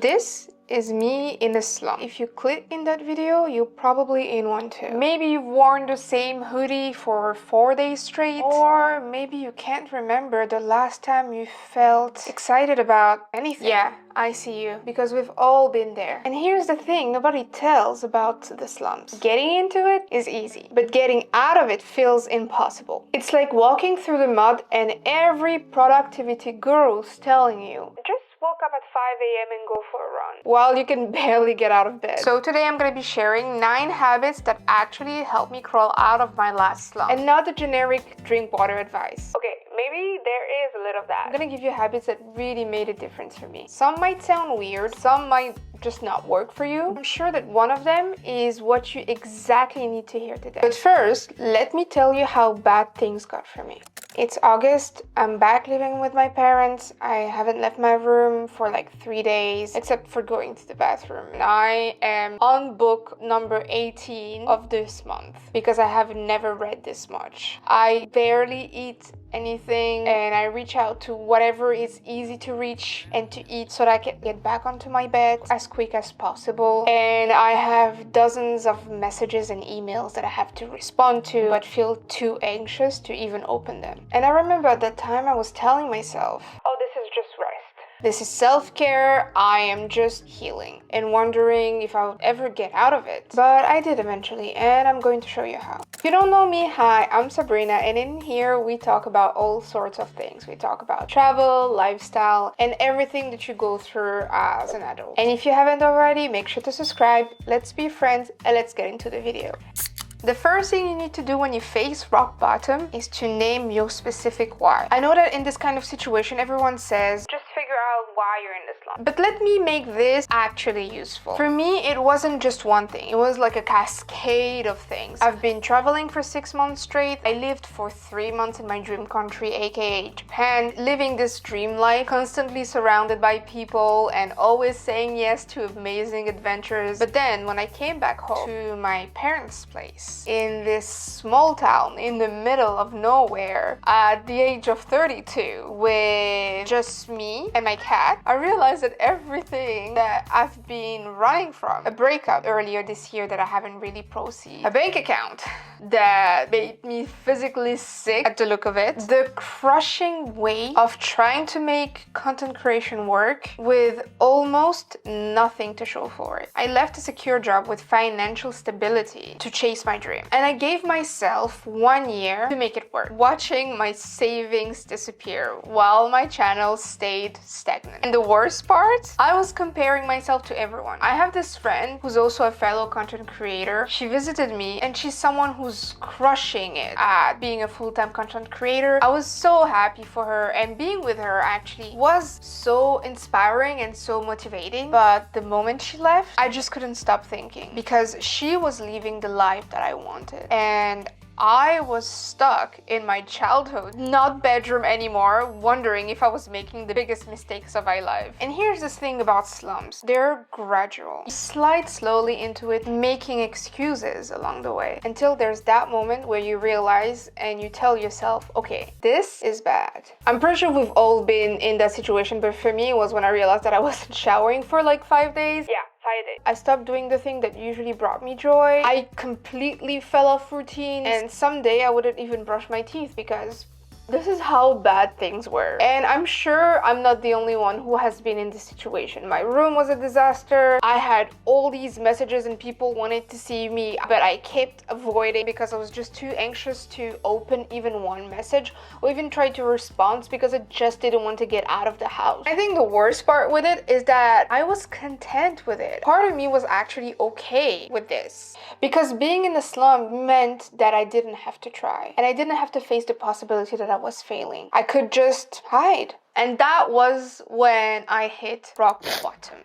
This is me in the slump. If you click in that video, you're probably in one too. Maybe you've worn the same hoodie for 4 days straight, or maybe you can't remember the last time you felt excited about anything. Yeah, I see you, because we've all been there. And here's the thing nobody tells about the slumps. Getting into it is easy, but getting out of it feels impossible. It's like walking through the mud and every productivity guru's telling you, just woke up at 5 a.m. and go for a run, while you can barely get out of bed. So today I'm going to be sharing 9 habits that actually helped me crawl out of my last slump. And not the generic drink water advice. Okay, maybe there is a little of that. I'm going to give you habits that really made a difference for me. Some might sound weird, some might just not work for you. I'm sure that one of them is what you exactly need to hear today. But first, let me tell you how bad things got for me. It's August, I'm back living with my parents. I haven't left my room for like 3 days, except for going to the bathroom. And I am on book number 18 of this month, because I have never read this much. I barely eat anything, and I reach out to whatever is easy to reach and to eat so that I can get back onto my bed as quick as possible. And I have dozens of messages and emails that I have to respond to, but feel too anxious to even open them. And I remember at that time I was telling myself, oh, this is just rest. This is self-care, I am just healing, and wondering if I would ever get out of it. But I did eventually, and I'm going to show you how. If you don't know me, hi, I'm Sabrina, and in here we talk about all sorts of things. We talk about travel, lifestyle, and everything that you go through as an adult. And if you haven't already, make sure to subscribe, let's be friends, and let's get into the video. The first thing you need to do when you face rock bottom is to name your specific why. I know that in this kind of situation, everyone says, just figure out why you're in this slump. But let me make this actually useful. For me, it wasn't just one thing. It was like a cascade of things. I've been traveling for 6 months straight. I lived for 3 months in my dream country, aka Japan, living this dream life, constantly surrounded by people and always saying yes to amazing adventures. But then when I came back home to my parents' place, in this small town in the middle of nowhere at the age of 32 with just me and my cat, I realized that everything that I've been running from, a breakup earlier this year that I haven't really proceeded, a bank account that made me physically sick at the look of it, the crushing weight of trying to make content creation work with almost nothing to show for it. I left a secure job with financial stability to chase my dream. And I gave myself 1 year to make it work, watching my savings disappear while my channel stayed stagnant. And the worst part, I was comparing myself to everyone. I have this friend who's also a fellow content creator. She visited me and she's someone who's crushing it at being a full-time content creator. I was so happy for her, and being with her actually was so inspiring and so motivating. But the moment she left, I just couldn't stop thinking, because she was living the life that I wanted, and I was stuck in my childhood, not bedroom anymore, wondering if I was making the biggest mistakes of my life. And here's the thing about slumps, they're gradual. You slide slowly into it, making excuses along the way, until there's that moment where you realize and you tell yourself, okay, this is bad. I'm pretty sure we've all been in that situation, but for me it was when I realized that I wasn't showering for like 5 days. Yeah. I stopped doing the thing that usually brought me joy. I completely fell off routines, and someday I wouldn't even brush my teeth, because this is how bad things were. And I'm sure I'm not the only one who has been in this situation. My room was a disaster. I had all these messages and people wanted to see me, but I kept avoiding because I was just too anxious to open even one message or even try to respond, because I just didn't want to get out of the house. I think the worst part with it is that I was content with it. Part of me was actually okay with this, because being in the slump meant that I didn't have to try, and I didn't have to face the possibility that I was failing. I could just hide. And that was when I hit rock bottom.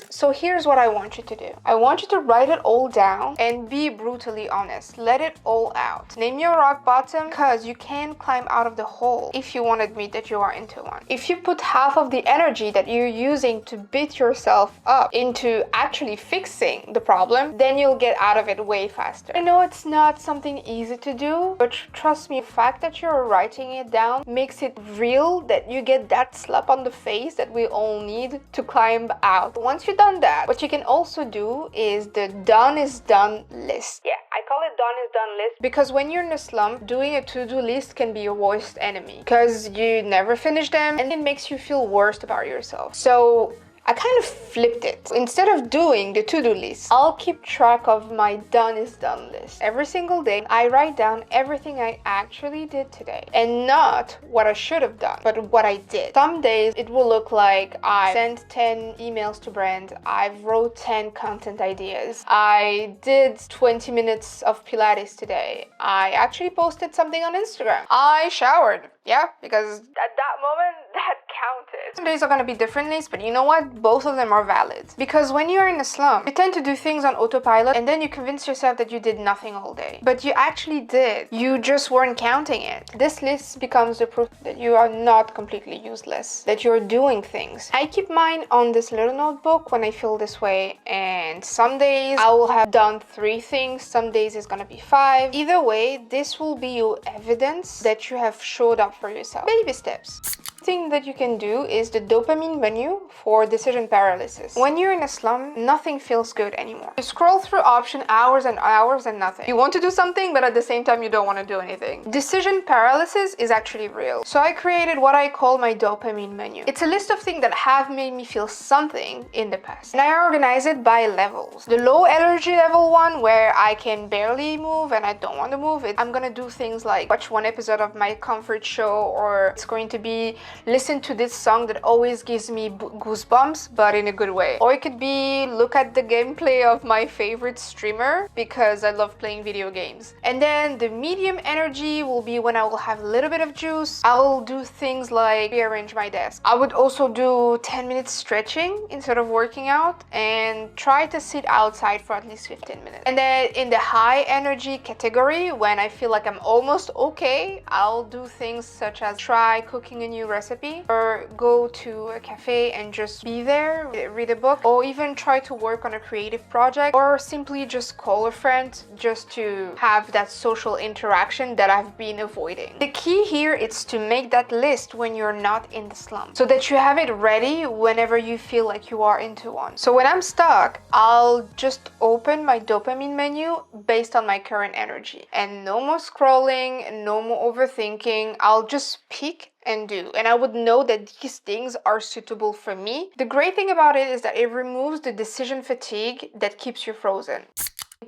So here's what I want you to do. I want you to write it all down and be brutally honest. Let it all out. Name your rock bottom, because you can climb out of the hole if you want to admit that you are into one. If you put half of the energy that you're using to beat yourself up into actually fixing the problem, then you'll get out of it way faster. I know it's not something easy to do, but trust me, the fact that you're writing it down makes it real, that you get that slap on the face that we all need to climb out. Once you've done that, what you can also do is the done is done list. Yeah, I call it done is done list because when you're in a slump, doing a to-do list can be your worst enemy because you never finish them and it makes you feel worse about yourself. So I kind of flipped it. Instead of doing the to-do list, I'll keep track of my done is done list. Every single day, I write down everything I actually did today. And not what I should have done, but what I did. Some days, it will look like I sent 10 emails to brands, I wrote 10 content ideas, I did 20 minutes of Pilates today, I actually posted something on Instagram, I showered. Yeah, because at that moment, that counted. Some days are gonna be different lists, but you know what? Both of them are valid. Because when you're in a slump, you tend to do things on autopilot and then you convince yourself that you did nothing all day. But you actually did. You just weren't counting it. This list becomes the proof that you are not completely useless, that you're doing things. I keep mine on this little notebook when I feel this way, and some days I will have done 3 things, some days it's gonna be 5. Either way, this will be your evidence that you have showed up for yourself. Baby steps. Thing that you can do is the dopamine menu for decision paralysis. When you're in a slump, nothing feels good anymore. You scroll through option hours and hours and nothing. You want to do something, but at the same time, you don't want to do anything. Decision paralysis is actually real. So I created what I call my dopamine menu. It's a list of things that have made me feel something in the past. And I organize it by levels. The low energy level one, where I can barely move and I don't want to move it, I'm gonna do things like watch one episode of my comfort show, or it's going to be listen to this song that always gives me goosebumps, but in a good way. Or it could be look at the gameplay of my favorite streamer because I love playing video games. And then the medium energy will be when I will have a little bit of juice. I will do things like rearrange my desk. I would also do 10 minutes stretching instead of working out and try to sit outside for at least 15 minutes. And then in the high energy category, when I feel like I'm almost okay, I'll do things such as try cooking a new recipe, or go to a cafe and just be there, read a book, or even try to work on a creative project, or simply just call a friend just to have that social interaction that I've been avoiding. The key here is to make that list when you're not in the slump, so that you have it ready whenever you feel like you are into one. So when I'm stuck, I'll just open my dopamine menu based on my current energy, and no more scrolling, no more overthinking. I'll just pick and do, and I would know that these things are suitable for me. The great thing about it is that it removes the decision fatigue that keeps you frozen.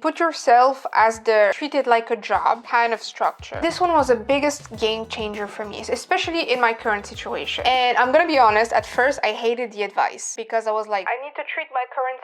Put yourself as the treat it like a job kind of structure. This one was the biggest game changer for me, especially in my current situation. And I'm gonna be honest, at first I hated the advice because I was like, I need to treat my current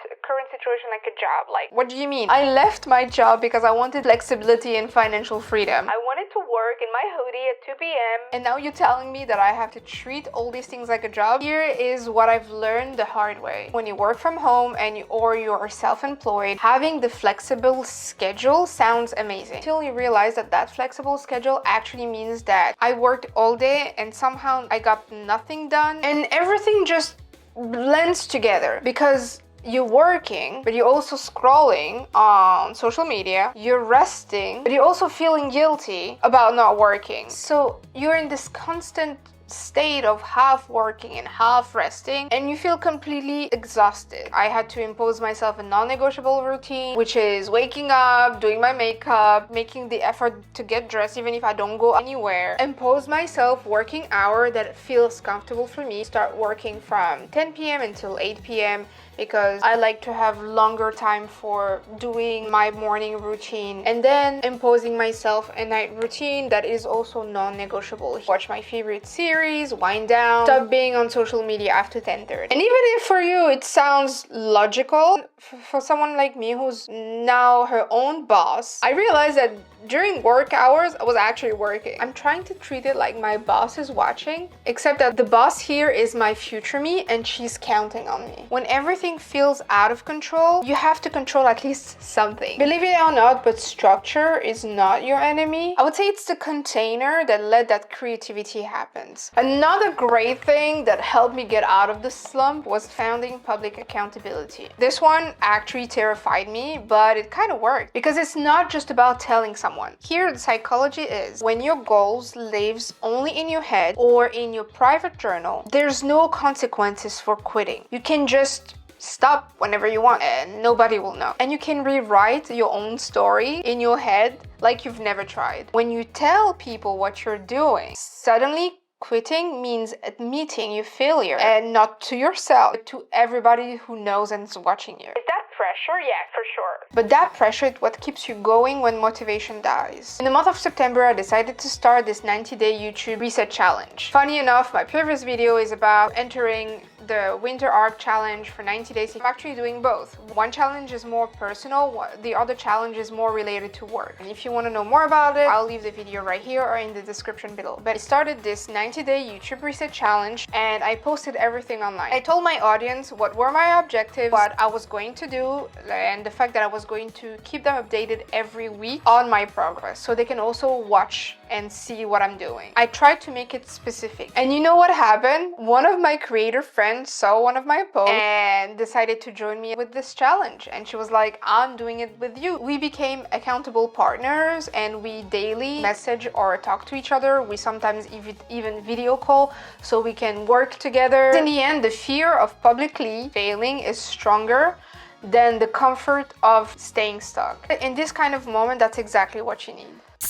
situation like a job. Like, what do you mean? I left my job because I wanted flexibility and financial freedom. I wanted to work in my hoodie at 2 p.m. and now you're telling me that I have to treat all these things like a job? Here is what I've learned the hard way. When you work from home or you're self-employed, having the flexible schedule sounds amazing until you realize that that flexible schedule actually means that I worked all day and somehow I got nothing done, and everything just blends together because you're working, but you're also scrolling on social media, you're resting, but you're also feeling guilty about not working. So you're in this constant state of half working and half resting, and you feel completely exhausted. I had to impose myself a non-negotiable routine, which is waking up, doing my makeup, making the effort to get dressed even if I don't go anywhere, impose myself working hour that feels comfortable for me, start working from 10 p.m. until 8 p.m. because I like to have longer time for doing my morning routine, and then imposing myself a night routine that is also non-negotiable. Watch my favorite series, wind down, stop being on social media after 10:30. And even if for you it sounds logical, for someone like me who's now her own boss, I realize that during work hours, I was actually working. I'm trying to treat it like my boss is watching, except that the boss here is my future me and she's counting on me. When everything feels out of control, you have to control at least something. Believe it or not, but structure is not your enemy. I would say it's the container that let that creativity happen. Another great thing that helped me get out of the slump was founding public accountability. This one actually terrified me, but it kind of worked because it's not just about telling someone. Here, the psychology is when your goals lives only in your head or in your private journal, there's no consequences for quitting. You can just stop whenever you want and nobody will know. And you can rewrite your own story in your head like you've never tried. When you tell people what you're doing, suddenly quitting means admitting your failure, and not to yourself, but to everybody who knows and is watching you. Is that pressure? Yeah, for sure. But that pressure is what keeps you going when motivation dies. In the month of September, I decided to start this 90-day YouTube reset challenge. Funny enough, my previous video is about entering the winter art challenge for 90 days. I'm actually doing both. One challenge is more personal, the other challenge is more related to work. And if you want to know more about it, I'll leave the video right here or in the description below. But I started this 90-day YouTube reset challenge and I posted everything online. I told my audience what were my objectives, what I was going to do, and the fact that I was going to keep them updated every week on my progress so they can also watch and see what I'm doing. I tried to make it specific. And you know what happened? One of my creator friends saw one of my posts and decided to join me with this challenge. And she was like, I'm doing it with you. We became accountable partners and we daily message or talk to each other. We sometimes even video call so we can work together. In the end, the fear of publicly failing is stronger than the comfort of staying stuck. In this kind of moment, that's exactly what you need.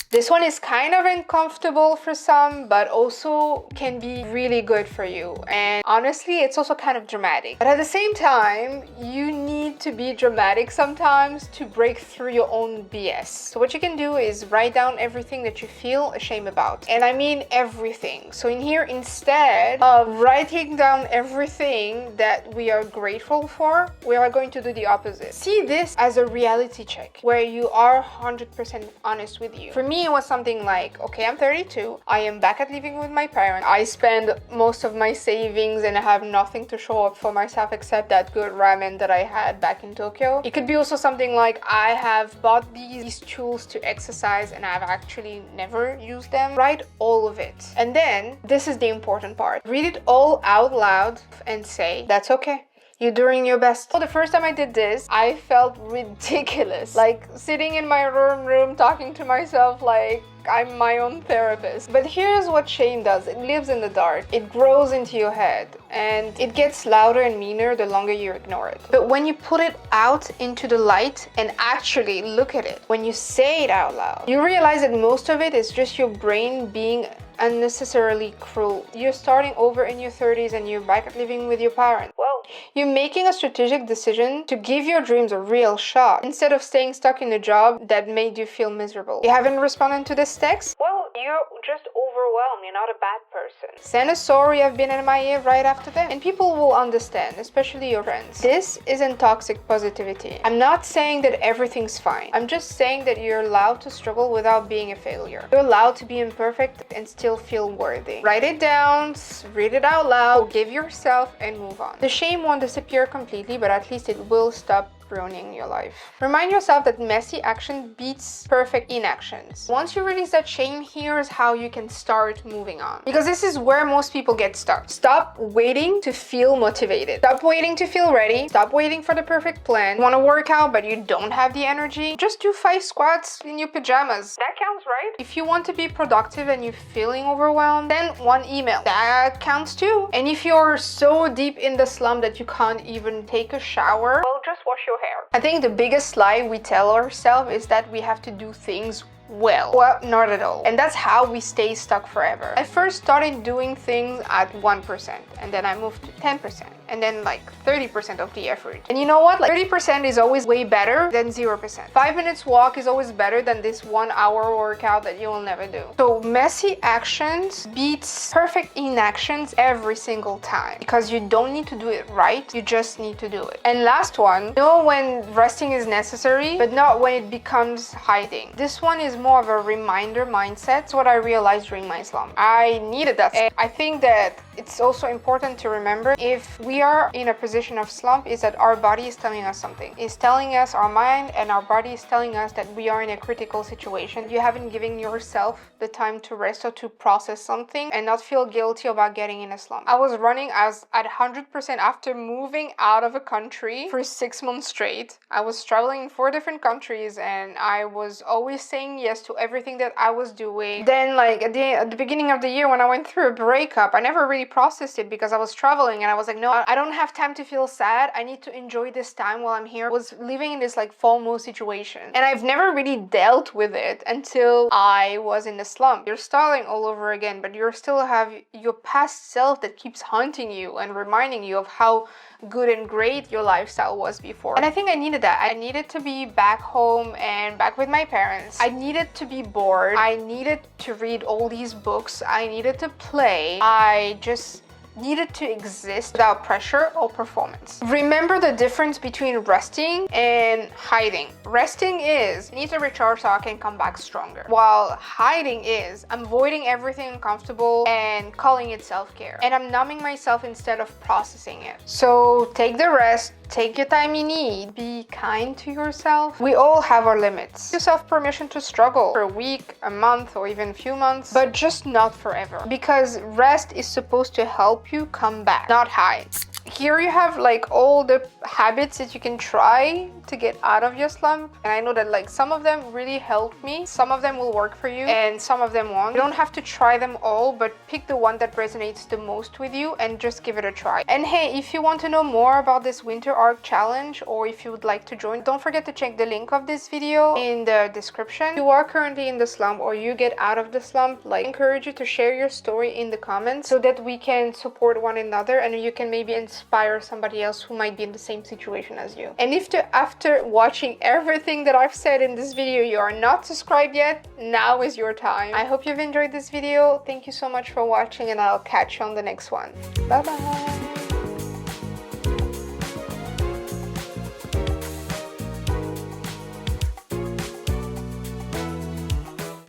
This one is kind of uncomfortable for some, but also can be really good for you. And honestly, it's also kind of dramatic. But at the same time, you need to be dramatic sometimes to break through your own BS. So what you can do is write down everything that you feel ashamed about. And I mean everything. So in here, instead of writing down everything that we are grateful for, we are going to do the opposite. See this as a reality check where you are 100% honest with you. For me, it was something like, okay, I'm 32. I am back at living with my parents. I spend most of my savings and I have nothing to show up for myself except that good ramen that I had back in Tokyo. It could be also something like, I have bought these tools to exercise and I've actually never used them. Write all of it. And then, this is the important part. Read it all out loud and say, that's okay. You're doing your best. So the first time I did this, I felt ridiculous. Like sitting in my room talking to myself like I'm my own therapist. But here's what shame does. It lives in the dark. It grows into your head and it gets louder and meaner the longer you ignore it. But when you put it out into the light and actually look at it, when you say it out loud, you realize that most of it is just your brain being unnecessarily cruel. You're starting over in your 30s and you're back at living with your parents. Well, you're making a strategic decision to give your dreams a real shot instead of staying stuck in a job that made you feel miserable. You haven't responded to this text? Well, you're just overwhelmed. You're not a bad person. Send a sorry, I've been MIA right after them. And people will understand, especially your friends. This isn't toxic positivity. I'm not saying that everything's fine. I'm just saying that you're allowed to struggle without being a failure. You're allowed to be imperfect and still feel worthy. Write it down, read it out loud, forgive yourself, and move on. The shame won't disappear completely, but at least it will stop ruining your life. Remind yourself that messy action beats perfect inactions. Once you release that shame, here's how you can start moving on. Because this is where most people get stuck. Stop waiting to feel motivated. Stop waiting to feel ready. Stop waiting for the perfect plan. You want to work out but you don't have the energy? Just do 5 squats in your pajamas. That counts, right? If you want to be productive and you're feeling overwhelmed, send 1 email. That counts too. And if you're so deep in the slump that you can't even take a shower, well, just wash your hair. I think the biggest lie we tell ourselves is that we have to do things well, not at all. And that's how we stay stuck forever. I first started doing things at 1% and then I moved to 10% and then like 30% of the effort. And you know what? Like 30% is always way better than 0%. 5 minutes walk is always better than this 1 hour workout that you will never do. So messy actions beats perfect inactions every single time, because you don't need to do it right, you just need to do it. And last one, know when resting is necessary, but not when it becomes hiding. This one is more of a reminder mindset. It's what I realized during my slump. I needed that. And I think that it's also important to remember, if we are in a position of slump, is that our body is telling us something. It's telling us, our mind and our body is telling us that we are in a critical situation. You haven't given yourself the time to rest or to process something and not feel guilty about getting in a slump. I was running at 100% after moving out of a country for 6 months straight. I was traveling in 4 different countries and I was always saying yes to everything that I was doing. Then like at the beginning of the year, when I went through a breakup, I never really processed it because I was traveling, and I was like, no, I don't have time to feel sad. I need to enjoy this time while I'm here. I was living in this like FOMO situation, and I've never really dealt with it until I was in the slump. You're starting all over again, but you still have your past self that keeps haunting you and reminding you of how good and great your lifestyle was before. And I think I needed that. I needed to be back home and back with my parents. I needed to be bored. I needed to read all these books. I needed to play. I just needed to exist without pressure or performance. Remember the difference between resting and hiding. Resting is, I need to recharge so I can come back stronger. While hiding is, I'm avoiding everything uncomfortable and calling it self-care. And I'm numbing myself instead of processing it. So take the rest, take your time you need, be kind to yourself. We all have our limits. Give yourself permission to struggle for a week, a month, or even a few months, but just not forever. Because rest is supposed to help you come back, not hide. Here you have like all the habits that you can try to get out of your slump, and I know that like some of them really helped me, some of them will work for you, and some of them won't. You don't have to try them all, but pick the one that resonates the most with you and just give it a try. And hey, if you want to know more about this winter arc challenge, or if you would like to join, don't forget to check the link of this video in the description. If you are currently in the slump or you get out of the slump, like, I encourage you to share your story in the comments so that we can support one another and you can maybe inspire somebody else who might be in the same situation as you. And if after watching everything that I've said in this video you are not subscribed yet, now is your time. I hope you've enjoyed this video. Thank you so much for watching, and I'll catch you on the next one. Bye bye.